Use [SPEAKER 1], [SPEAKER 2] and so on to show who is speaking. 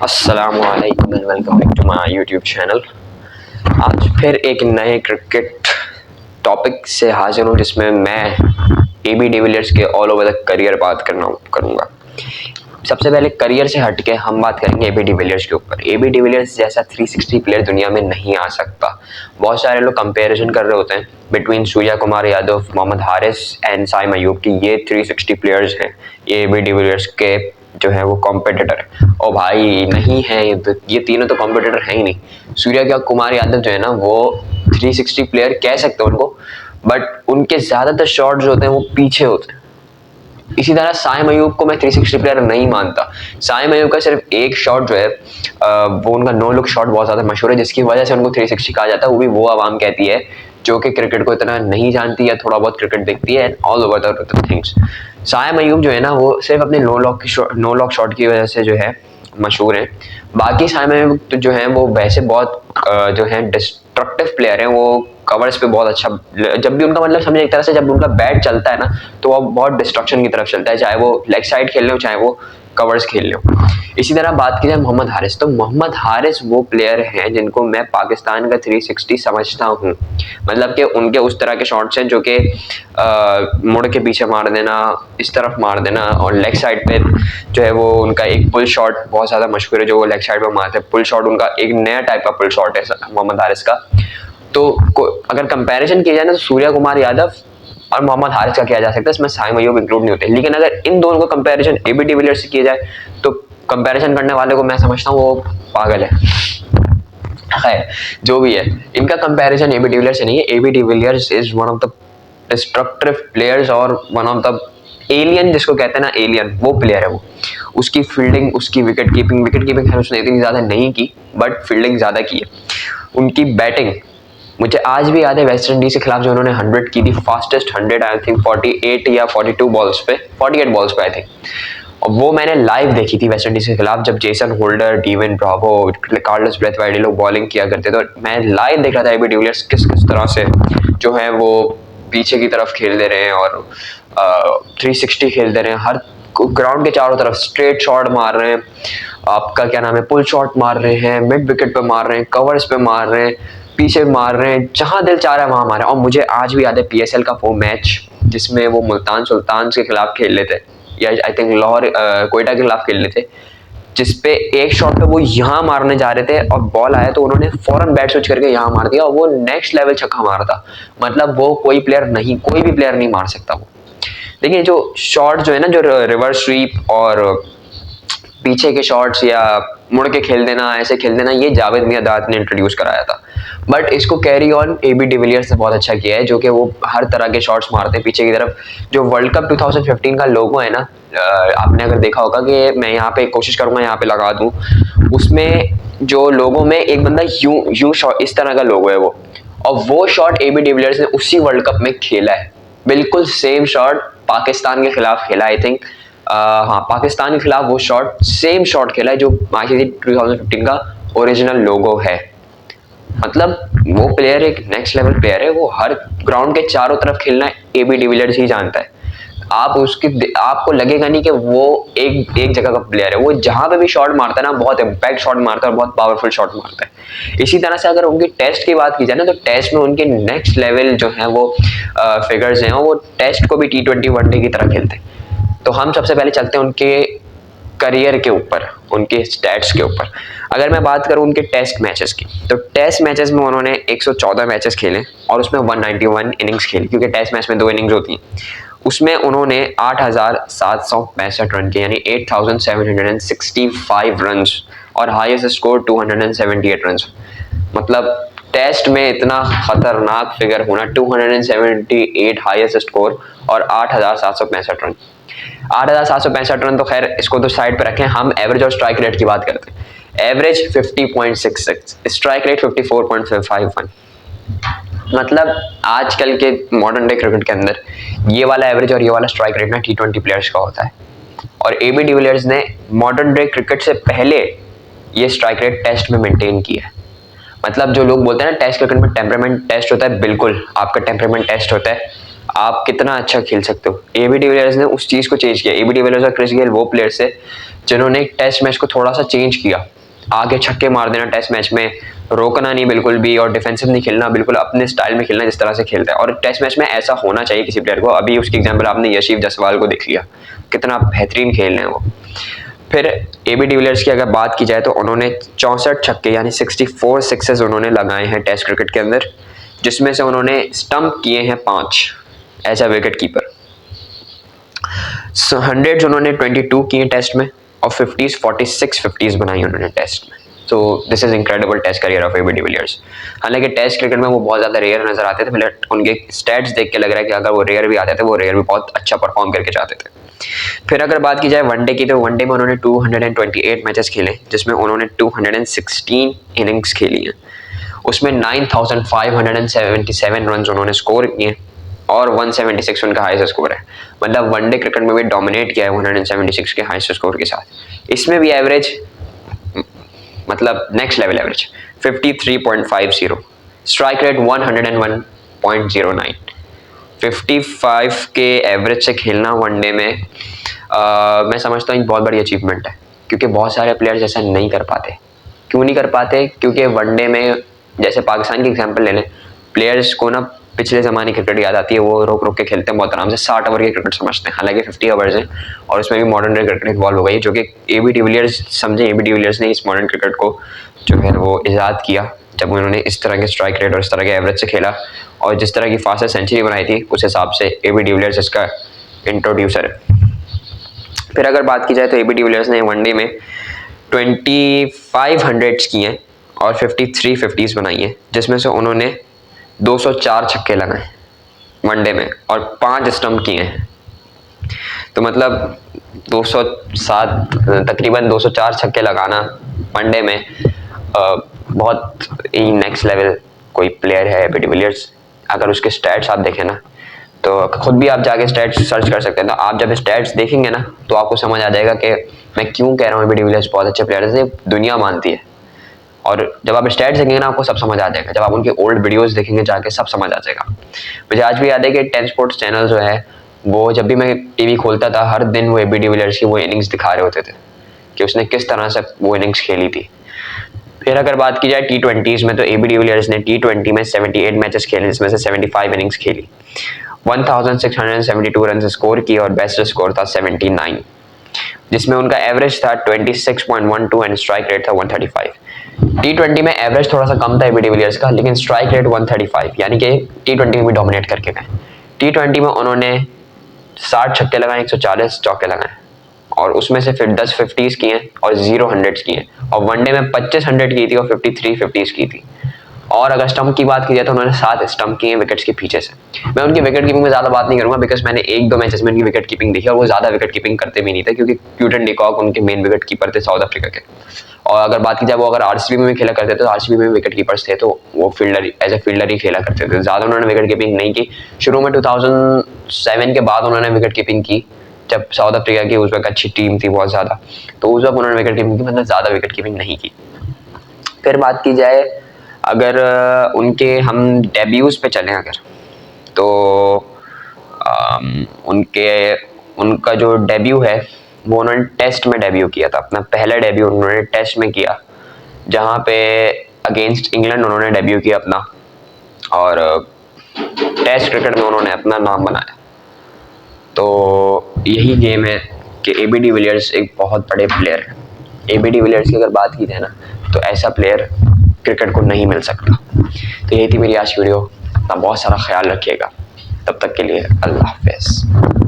[SPEAKER 1] अस्सलामुअलैकुम and welcome back to my YouTube channel. आज फिर एक नए क्रिकेट टॉपिक से हाजिर हूँ जिसमें मैं एबी डिविलियर्स के ऑल ओवर द करियर बात करूँगा। सबसे पहले करियर से हटके हम बात करेंगे एबी डिविलियर्स के ऊपर। एबी डिविलियर्स जैसा 360 प्लेयर दुनिया में नहीं आ सकता। बहुत सारे लोग कंपैरिजन कर रहे होते हैं बिटवीन सूर्या कुमार यादव, मोहम्मद हारिस एंड साइम अयूब की ये 360 प्लेयर्स हैं, ये एबी डिविलियर्स के जो है वो कॉम्पिटिटर है। और भाई नहीं है, ये तीनों तो कॉम्पिटिटर है ही नहीं। सूर्या कुमार यादव जो है ना वो 360 प्लेयर कह सकते हो उनको, बट उनके ज्यादातर शॉट जो होते हैं वो पीछे होते हैं। इसी तरह साइम अयूब को मैं 360 प्लेयर नहीं मानता। साइम अयूब का सिर्फ एक शॉट जो है वो उनका नो लुक शॉट बहुत ज्यादा मशहूर है, जिसकी वजह से उनको 360 कहा जाता है। वो भी वो आवाम कहती है जो कि क्रिकेट को इतना नहीं जानती या थोड़ा बहुत क्रिकेट देखती है and all over the things. Saim Ayub जो है ना वो सिर्फ अपने नो लॉक शॉट की वजह से जो है मशहूर है। बाकी साइम अयूब तो जो है वो वैसे बहुत जो है डिस्ट्रक्टिव प्लेयर है। वो कवर्स पे बहुत अच्छा, जब भी उनका मतलब समझे एक तरह से जब उनका बैट चलता है ना तो वो बहुत डिस्ट्रक्शन की तरफ चलता है, चाहे वो लेग साइड खेल रहे हो चाहे वो कवर्स खेल रहे हो। इसी तरह बात की जाए मोहम्मद हारिस, तो मोहम्मद हारिस वो प्लेयर हैं जिनको मैं पाकिस्तान का 360 समझता हूँ। मतलब कि उनके उस तरह के शॉट्स हैं जो कि मुड़ के पीछे मार देना, इस तरफ मार देना, और लेग साइड पे जो है वो उनका एक पुल शॉट बहुत ज़्यादा मशहूर है जो वो लेग साइड पे मारते हैं। पुल शॉट उनका एक नया टाइप का पुल शॉट है मोहम्मद हारिस का। तो अगर कंपैरिजन किया जाए ना तो सूर्या कुमार यादव और मोहम्मद हारिस का किया जा सकता है, इसमें साइम अयूब इंक्लूड नहीं होते। लेकिन अगर इन दोनों का कंपैरिजन एबी डिविलियर्स से किया जाए तो कंपैरिजन करने वाले को मैं समझता हूँ वो पागल है। खैर जो भी है, इनका कंपैरिजन एबी डिविलियर्स से नहीं है। AB de Villiers is one of the destructive players और वन ऑफ द एलियन, जिसको कहते हैं ना एलियन, वो प्लेयर है वो। उसकी फील्डिंग, उसकी विकेट कीपिंग है उसने इतनी ज्यादा नहीं की बट फील्डिंग ज्यादा की है। उनकी बैटिंग मुझे आज भी याद है, वेस्ट इंडीज के खिलाफ जो उन्होंने 100 की थी, फास्टेस्ट 100 आई थिंक 48 या 42 बॉल्स पे, 48 बॉल्स पे आई थिंक। और वो मैंने लाइव देखी थी वेस्ट इंडीज के खिलाफ, जब जेसन होल्डर, डीविन ब्रावो, कार्लोस ब्रेथवाइट लोग बॉलिंग किया करते थे। तो मैं लाइव देख रहा था एबी डिविलियर्स किस तरह से जो है वो पीछे की तरफ खेल दे रहे हैं और 360 खेल दे रहे हैं। हर ग्राउंड के चारों तरफ स्ट्रेट शॉट मार रहे हैं, आपका क्या नाम है, पुल शॉट मार रहे हैं, मिड विकेट पे मार रहे हैं, कवर्स पे मार रहे हैं, पीछे मार रहे हैं, जहां दिल चाह रहा है वहां मार रहे हैं। और मुझे आज भी याद है पीएसएल का वो मैच जिसमें वो मुल्तान सुल्तान के खिलाफ खेल रहे थे, या आई थिंक लाहौर कोयटा के खिलाफ खेल रहे थे, जिसपे एक शॉट पे वो यहाँ मारने जा रहे थे और बॉल आया तो उन्होंने फौरन बैट स्विच करके यहाँ मार दिया और वो नेक्स्ट लेवल छक्का मारा था। मतलब वो कोई भी प्लेयर नहीं मार सकता वो। देखिए जो शॉट जो है ना, जो रिवर्स स्वीप और पीछे के शॉट्स या मुड़ के खेल देना, ऐसे खेल देना, ये जावेद मियांदाद ने इंट्रोड्यूस कराया था। बट इसको कैरी ऑन एबी डिविलियर्स ने बहुत अच्छा किया है, जो कि वो हर तरह के शॉट्स मारते हैं पीछे की तरफ। जो वर्ल्ड कप 2015 का लोगो है ना, आपने अगर देखा होगा कि मैं यहाँ पे कोशिश करूंगा यहाँ पे लगा दूं, उसमें जो लोगो में एक बंदा यू शॉट, इस तरह का लोगो है वो, और वो शॉट एबी डिविलियर्स ने उसी वर्ल्ड कप में खेला है। बिल्कुल सेम शॉट पाकिस्तान के खिलाफ खेला आई थिंक, हाँ पाकिस्तान के खिलाफ वो शॉट, सेम शॉट खेला है जो आईसीसी 2015 का ओरिजिनल लोगो है। मतलब वो प्लेयर एक नेक्स्ट लेवल प्लेयर है, वो हर ग्राउंड के चारों तरफ खेलना एबी डिविलियर्स ही जानता है। आपको लगेगा नहीं कि वो एक जगह का प्लेयर है। वो जहां पे भी शॉट मारता है ना, बहुत इम्पैक्ट शॉट मारता है और बहुत पावरफुल शॉट मारता है। इसी तरह से अगर उनकी टेस्ट की बात की जाए ना, तो टेस्ट में उनके नेक्स्ट लेवल जो है वो फिगर्स हैं, वो टेस्ट को भी T20 वनडे की तरह खेलते हैं। तो हम सबसे पहले चलते हैं उनके करियर के ऊपर, उनके स्टैट्स के ऊपर। अगर मैं बात करूं उनके टेस्ट मैचेस की, तो टेस्ट मैचेस में उन्होंने 114 मैचेस खेले और उसमें 191 इनिंग्स खेली, क्योंकि टेस्ट मैच में 2 इनिंग्स होती हैं। उसमें उन्होंने 8,765 रन किए, यानी 8,765 रन, और हाईएस्ट स्कोर 278 रन। मतलब टेस्ट में इतना खतरनाक फिगर होना, 278 हाईएस्ट स्कोर और 8,765 रन। 8,765 रन तो खैर इसको तो साइड पे रखें, हम एवरेज और स्ट्राइक रेट की बात करते हैं। Average 50.66, strike rate 54.51। मतलब आजकल के मॉडर्न डे क्रिकेट के अंदर ये वाला एवरेज और ये वाला स्ट्राइक रेट ना T20 प्लेयर्स का होता है। और एबी डिविलियर्स ने मॉडर्न डे क्रिकेट से पहले ये स्ट्राइक रेट टेस्ट में मेंटेन किया है। मतलब जो लोग बोलते हैं ना टेस्ट क्रिकेट में टेम्परामेंट टेस्ट होता है, बिल्कुल आपका टेम्परामेंट टेस्ट होता है, आप कितना अच्छा खेल सकते हो। एबी डिविलियर्स ने उस चीज को चेंज किया। एबी डिविलियर्स और क्रिस गेल वो प्लेयर्स है जिन्होंने टेस्ट मैच को थोड़ा सा चेंज किया, आगे छक्के मार देना टेस्ट मैच में, रोकना नहीं बिल्कुल भी और डिफेंसिव नहीं खेलना, बिल्कुल अपने स्टाइल में खेलना जिस तरह से खेलता है। और टेस्ट मैच में ऐसा होना चाहिए किसी प्लेयर को। अभी उसकी एग्जांपल आपने यशवी जायसवाल को देख लिया, कितना बेहतरीन खेल रहे हैं वो। फिर एबी डिविलियर्स की अगर बात की जाए तो उन्होंने 64 छक्के यानी 64 सिक्सेस उन्होंने लगाए हैं टेस्ट क्रिकेट के अंदर, जिसमें से उन्होंने स्टंप किए हैं 5 एज अ विकेट कीपर। 100 उन्होंने 22 किए टेस्ट में और 46 50s बनाई उन्होंने टेस्ट में। तो this is incredible test career of AB de Villiers. हालांकि टेस्ट क्रिकेट में वो बहुत ज़्यादा रेयर नजर आते थे, फिर उनके स्टैट्स देख के लग रहा है कि अगर वो रेयर भी आते थे वो रेयर भी बहुत अच्छा परफॉर्म करके जाते थे। फिर अगर बात की जाए वनडे की, तो वनडे में उन्होंने 228 मैचेस खेले, जिसमें उन्होंने 216 इनिंग्स खेली हैं। उसमें 9577 रन उन्होंने स्कोर किए और 176 उनका हाईएस्ट स्कोर है। मतलब वनडे क्रिकेट में भी डोमिनेट किया है 176 के हाईएस्ट स्कोर के साथ। इसमें भी एवरेज मतलब next level average 53.50, strike rate 101.09। 55 के एवरेज से खेलना वनडे में मैं समझता हूँ बहुत बड़ी अचीवमेंट है, क्योंकि बहुत सारे प्लेयर्स ऐसा नहीं कर पाते। क्यों नहीं कर पाते? क्योंकि वनडे में, जैसे पाकिस्तान की एग्जांपल ले लें, प्लेयर्स को ना पिछले ज़माने की क्रिकेट याद आती है, वो रोक रोक के खेलते हैं बहुत आराम से, 60 ओवर की क्रिकेट समझते हैं, हालांकि 50 ओवर्स हैं और उसमें भी मॉडर्न डे क्रिकेट इन्वॉल्व हो गई, जो कि एबी डिविलियर्स समझे। एबी डिविलियर्स ने इस मॉडर्न क्रिकेट को जो है वो ईजाद किया जब उन्होंने इस तरह के स्ट्राइक रेट और इस तरह के एवरेज से खेला, और जिस तरह की फास्टेस्ट सेंचुरी बनाई थी उस हिसाब से एबी डिविलियर्स इसका इंट्रोड्यूसर है। फिर अगर बात की जाए तो एबी डिविलियर्स ने वनडे में 25 हंड्रेड्स किए हैं और 53 50s बनाई है, जिसमें से उन्होंने 204 छक्के लगाए वनडे में और 5 स्टंप किए हैं। तो मतलब 207 तकरीबन 204 छक्के लगाना वनडे में बहुत ही नेक्स्ट लेवल कोई प्लेयर है एबी डिविलियर्स। अगर उसके स्टैट्स आप देखें ना, तो खुद भी आप जाके स्टैट्स सर्च कर सकते हैं। तो आप जब स्टैट्स देखेंगे ना तो आपको समझ आ जाएगा कि मैं क्यों कह रहा हूँ एबी डिविलियर्स बहुत अच्छे प्लेयर है, दुनिया मानती है। और जब आप स्टैट्स देखेंगे ना आपको सब समझ आ जाएगा, जब आप उनके ओल्ड वीडियोस देखेंगे जाके सब समझ आ जाएगा। मुझे आज भी याद है कि 10 स्पोर्ट्स चैनल जो है वो जब भी मैं टीवी खोलता था हर दिन वो एबी डिविलियर्स की वो इनिंग्स दिखा रहे होते थे कि उसने किस तरह से वो इनिंग्स खेली थी। फिर अगर बात की जाए T20s में, तो एबी डिविलियर्स ने T20 में 78 मैचेस खेले, जिसमें से 75 इनिंग्स खेली, 1672 रन स्कोर की और बेस्ट स्कोर था 79, जिसमें उनका एवरेज था 26.12 एंड स्ट्राइक रेट था 135। T20 में एवरेज थोड़ा सा कम था एबी डिविलियर्स का, लेकिन स्ट्राइक रेट 135, यानी कि T20 में भी डोमिनेट करके गए। T20 में उन्होंने 60 छक्के लगाए, 140 चौके लगाए और उसमें से फिर 10 50s किए और 0 100s किए, और वनडे में 25 100 की थी और 53 50s की थी। और अगर स्टंप की बात की जाए तो उन्होंने 7 स्टंप किए विकेट्स के पीछे से। मैं उनकी विकेट कीपिंग में ज़्यादा बात नहीं करूंगा, बिकॉज मैंने 1-2 मैचेस में उनकी विकेट कीपिंग देखी और वो ज़्यादा विकेट कीपिंग करते भी नहीं थे, क्योंकि क्यूटन डिकॉक उनके मेन विकेट कीपर थे साउथ अफ्रीका के। और अगर बात की जाए वो अगर आरसीबी में भी खेला करते थे, तो आरसीबी में विकेट कीपर्स थे तो वो फील्डर एज ए फील्डर ही खेला करते थे, ज़्यादा उन्होंने विकेट कीपिंग नहीं की। शुरू में 2007 के बाद उन्होंने विकेट कीपिंग की, जब साउथ अफ्रीका की उस वक्त अच्छी टीम थी बहुत ज़्यादा, तो उस वक्त उन्होंने विकेट कीपिंग की, मतलब ज़्यादा विकेट कीपिंग नहीं की। फिर बात की जाए अगर उनके हम डेब्यूज़ पे चलें अगर, तो उनका जो डेब्यू है वो उन्होंने टेस्ट में डेब्यू किया था। अपना पहला डेब्यू उन्होंने टेस्ट में किया, जहाँ पे अगेंस्ट इंग्लैंड उन्होंने डेब्यू किया अपना, और टेस्ट क्रिकेट में उन्होंने अपना नाम बनाया। तो यही गेम है कि एबी डिविलियर्स एक बहुत बड़े प्लेयर हैं। एबी डिविलियर्स की अगर बात की जाए ना तो ऐसा प्लेयर क्रिकेट को नहीं मिल सकता। तो यही थी मेरी आज की वीडियो। अपना बहुत सारा ख्याल रखिएगा, तब तक के लिए अल्लाह हाफ़िज़।